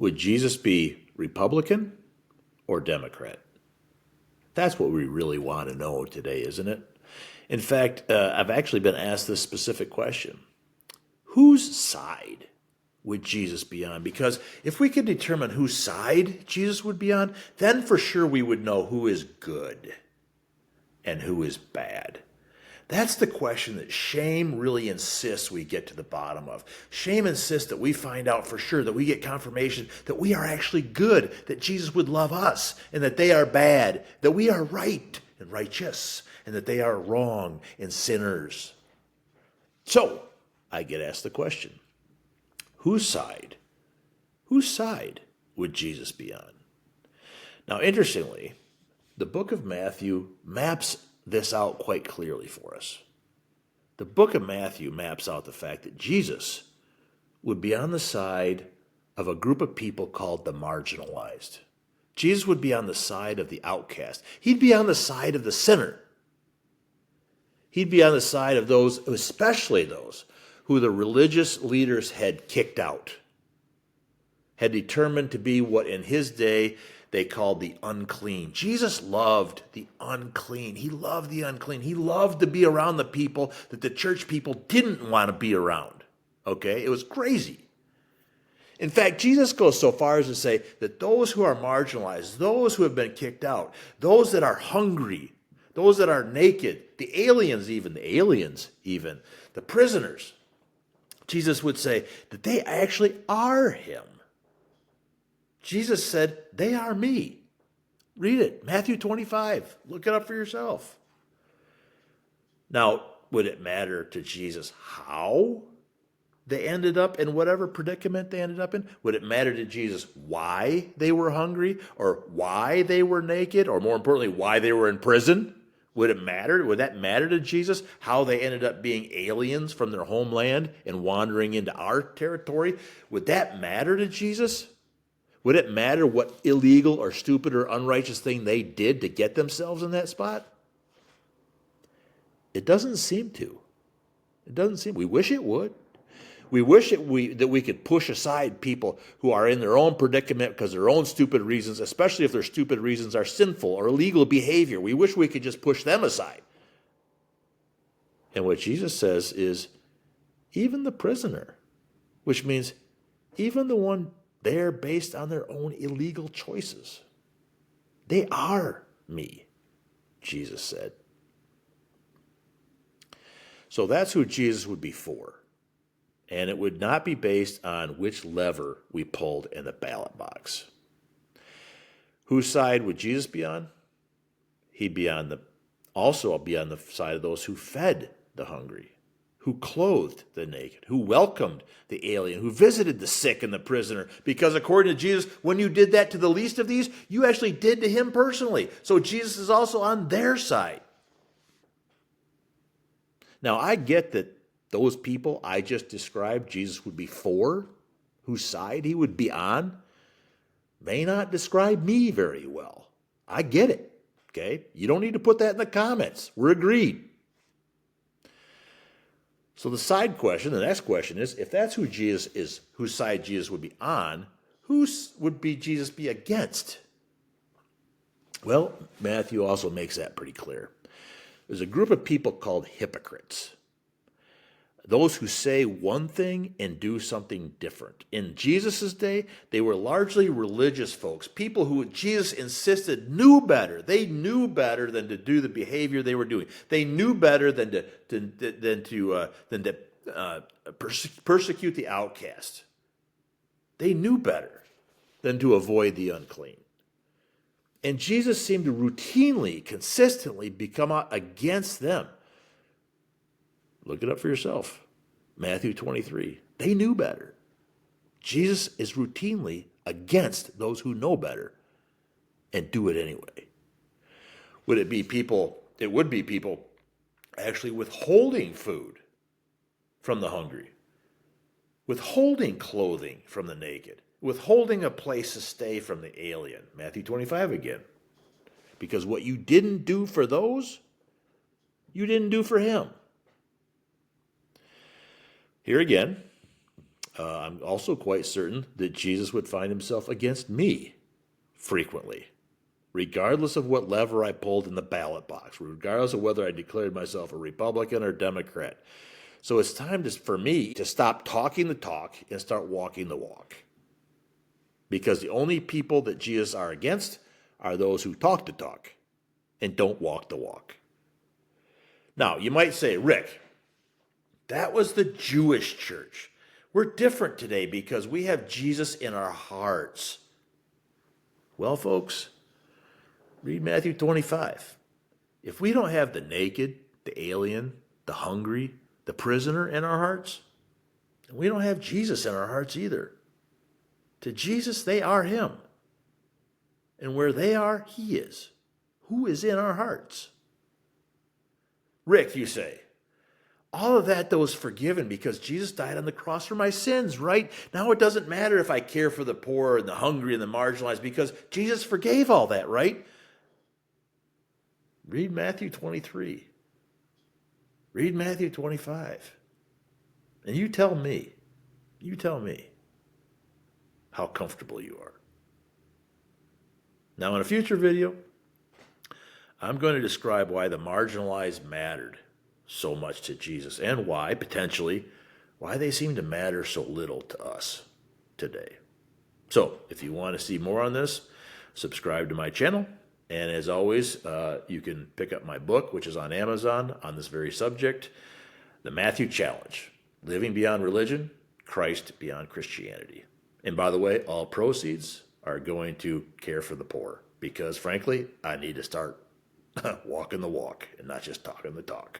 Would Jesus be Republican or Democrat? That's what we really want to know today, isn't it? In fact, I've actually been asked this specific question. Whose side would Jesus be on? Because if we could determine whose side Jesus would be on, then for sure we would know who is good and who is bad. That's the question that shame really insists we get to the bottom of. Shame insists that we find out for sure, that we get confirmation that we are actually good, that Jesus would love us, and that they are bad, that we are right and righteous, and that they are wrong and sinners. So, I get asked the question, whose side would Jesus be on? Now, interestingly, the book of Matthew maps this out quite clearly for us. The book of Matthew maps out the fact that Jesus would be on the side of a group of people called the marginalized. Jesus would be on the side of the outcast. He'd be on the side of the sinner. He'd be on the side of those, especially those who the religious leaders had kicked out, had determined to be what in his day they called the unclean. Jesus loved the unclean. He loved the unclean. He loved to be around the people that the church people didn't want to be around. Okay? It was crazy. In fact, Jesus goes so far as to say that those who are marginalized, those who have been kicked out, those that are hungry, those that are naked, the aliens, the prisoners, Jesus would say that they actually are him. Jesus said, they are me. Read it, Matthew 25. Look it up for yourself. Now, would it matter to Jesus how they ended up in whatever predicament they ended up in? Would it matter to Jesus why they were hungry or why they were naked or more importantly, why they were in prison? Would it matter? Would that matter to Jesus how they ended up being aliens from their homeland and wandering into our territory? Would that matter to Jesus? Would it matter what illegal or stupid or unrighteous thing they did to get themselves in that spot? It doesn't seem to. It doesn't seem. We wish it would. We wish that we could push aside people who are in their own predicament because of their own stupid reasons, especially if their stupid reasons are sinful or illegal behavior. We wish we could just push them aside. And what Jesus says is, even the prisoner, which means even the one there based on their own illegal choices. They are me, Jesus said. So that's who Jesus would be for. And it would not be based on which lever we pulled in the ballot box. Whose side would Jesus be on? He'd be also be on the side of those who fed the hungry, who clothed the naked, who welcomed the alien, who visited the sick and the prisoner. Because according to Jesus, when you did that to the least of these, you actually did to him personally. So Jesus is also on their side. Now, I get that those people I just described Jesus would be for, whose side he would be on, may not describe me very well. I get it, okay? You don't need to put that in the comments. We're agreed. So the next question is, if that's who Jesus is, whose side Jesus would be on, whose would be Jesus be against? Well, Matthew also makes that pretty clear. There's a group of people called hypocrites. Those who say one thing and do something different. In Jesus' day, they were largely religious folks, people who Jesus insisted knew better. They knew better than to do the behavior they were doing. They knew better than to persecute the outcast. They knew better than to avoid the unclean. And Jesus seemed to routinely, consistently become out against them. Look it up for yourself. Matthew 23. They knew better. Jesus is routinely against those who know better and do it anyway. Would it be people? It would be people actually withholding food from the hungry, withholding clothing from the naked, withholding a place to stay from the alien. Matthew 25 again. Because what you didn't do for those, you didn't do for him. Here again, I'm also quite certain that Jesus would find himself against me frequently, regardless of what lever I pulled in the ballot box, regardless of whether I declared myself a Republican or Democrat. So it's time for me to stop talking the talk and start walking the walk. Because the only people that Jesus are against are those who talk the talk and don't walk the walk. Now, you might say, Rick, that was the Jewish church. We're different today because we have Jesus in our hearts. Well, folks, read Matthew 25. If we don't have the naked, the alien, the hungry, the prisoner in our hearts, we don't have Jesus in our hearts either. To Jesus, they are him. And where they are, he is. Who is in our hearts? Rick, you say, all of that, though, is forgiven because Jesus died on the cross for my sins, right? Now it doesn't matter if I care for the poor and the hungry and the marginalized because Jesus forgave all that, right? Read Matthew 23. Read Matthew 25. And you tell me how comfortable you are. Now, in a future video, I'm going to describe why the marginalized mattered so much to Jesus and why, potentially, why they seem to matter so little to us today. So, if you want to see more on this, subscribe to my channel. And as always, you can pick up my book, which is on Amazon, on this very subject, The Matthew Challenge, Living Beyond Religion, Christ Beyond Christianity. And by the way, all proceeds are going to care for the poor because, frankly, I need to start walking the walk and not just talking the talk.